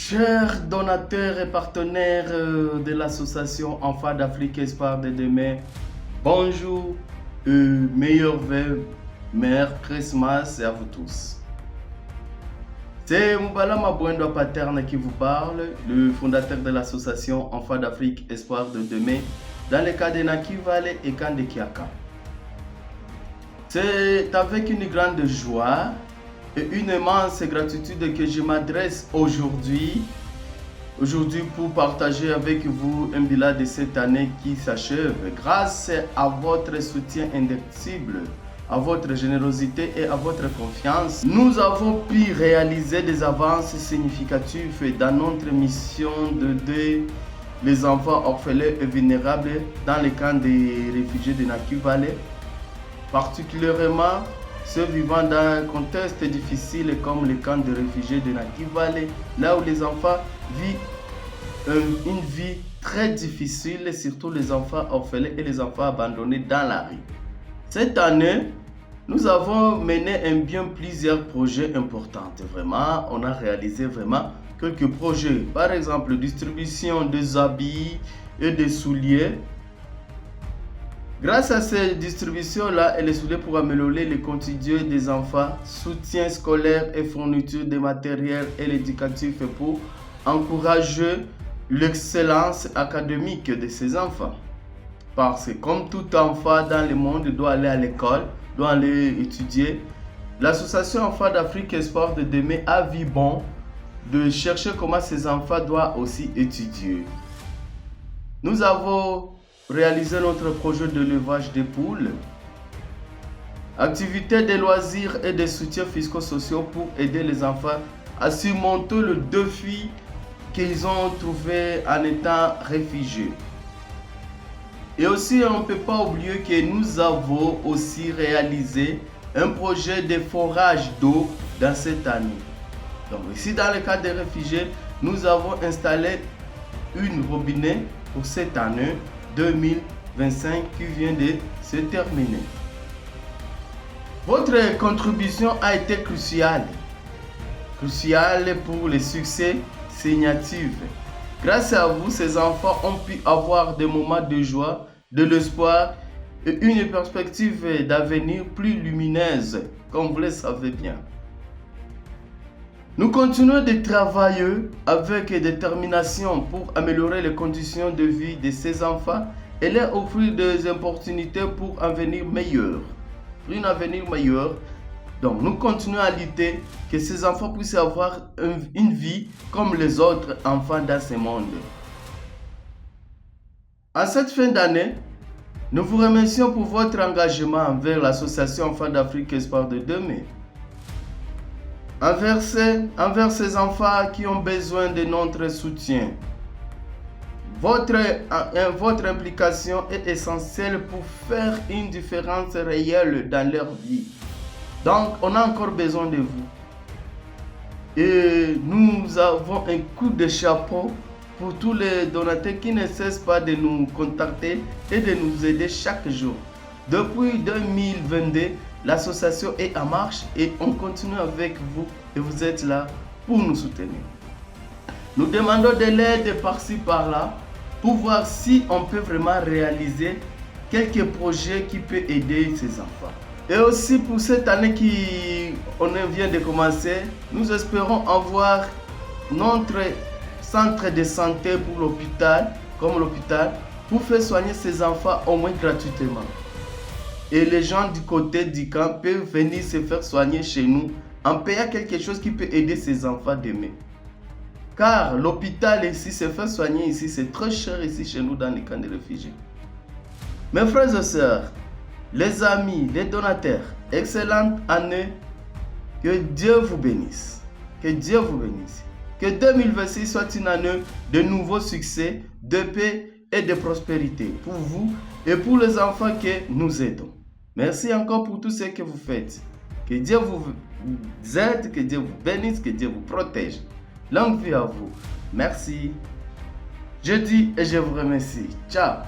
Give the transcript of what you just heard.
Chers donateurs et partenaires de l'association Enfants d'Afrique Espoir de demain, bonjour et meilleurs vœux, Merry Christmas à vous tous. C'est Moubala Mabouendo Paterne qui vous parle, le fondateur de l'association Enfants d'Afrique Espoir de demain, dans le cas de Naki Valley et Kande Kiaka. C'est avec une grande joie et une immense gratitude que je m'adresse aujourd'hui pour partager avec vous un bilan de cette année qui s'achève. Grâce à votre soutien indicible, à votre générosité et à votre confiance, nous avons pu réaliser des avances significatives dans notre mission d'aider les enfants orphelins et vulnérables dans les camps des réfugiés de Naki Valley, particulièrement ceux vivant dans un contexte difficile comme les camps de réfugiés de Naki Valley, là où les enfants vivent une vie très difficile, surtout les enfants orphelins et les enfants abandonnés dans la rue. Cette année, nous avons mené plusieurs projets importants. Vraiment, on a réalisé vraiment quelques projets. Par exemple, distribution des habits et des souliers. Grâce à ces distributions-là et les souliers pour améliorer le quotidien des enfants, soutien scolaire et fourniture de matériel et l'éducatif pour encourager l'excellence académique de ces enfants. Parce que comme tout enfant dans le monde doit aller à l'école, doit aller étudier, l'association Enfants d'Afrique Espoir de demain a vu bon de chercher comment ces enfants doivent aussi étudier. Nous avons réalisé notre projet de l'élevage des poules, activités de loisirs et de soutien fisco-sociaux pour aider les enfants à surmonter le défi qu'ils ont trouvé en étant réfugiés. Et aussi, on ne peut pas oublier que nous avons aussi réalisé un projet de forage d'eau dans cette année. Donc ici, dans le cas des réfugiés, nous avons installé une robinet pour cette année 2025 qui vient de se terminer. Votre contribution a été cruciale pour le succès signatif. Grâce à vous, ces enfants ont pu avoir des moments de joie, de l'espoir et une perspective d'avenir plus lumineuse, comme vous le savez bien. Nous continuons de travailler avec détermination pour améliorer les conditions de vie de ces enfants et leur offrir des opportunités pour un avenir meilleur. Donc nous continuons à lutter que ces enfants puissent avoir une vie comme les autres enfants dans ce monde. En cette fin d'année, nous vous remercions pour votre engagement envers l'association Enfants d'Afrique Espoir de demain. Envers ces enfants qui ont besoin de notre soutien. Votre implication est essentielle pour faire une différence réelle dans leur vie. Donc, on a encore besoin de vous. Et nous avons un coup de chapeau pour tous les donateurs qui ne cessent pas de nous contacter et de nous aider chaque jour. Depuis 2022, l'association est en marche et on continue avec vous et vous êtes là pour nous soutenir. Nous demandons de l'aide par-ci par-là pour voir si on peut vraiment réaliser quelques projets qui peuvent aider ces enfants. Et aussi pour cette année qu'on vient de commencer, nous espérons avoir notre centre de santé pour l'hôpital, pour faire soigner ces enfants au moins gratuitement. Et les gens du côté du camp peuvent venir se faire soigner chez nous en payant quelque chose qui peut aider ces enfants demain. Car l'hôpital ici, se faire soigner ici, c'est très cher ici chez nous dans les camps de réfugiés. Mes frères et sœurs, les amis, les donateurs, excellente année. Que Dieu vous bénisse. Que Dieu vous bénisse. Que 2026 soit une année de nouveaux succès, de paix et de prospérité pour vous et pour les enfants que nous aidons. Merci encore pour tout ce que vous faites. Que Dieu vous aide, que Dieu vous bénisse, que Dieu vous protège. Longue vie à vous. Merci. Je dis et je vous remercie. Ciao.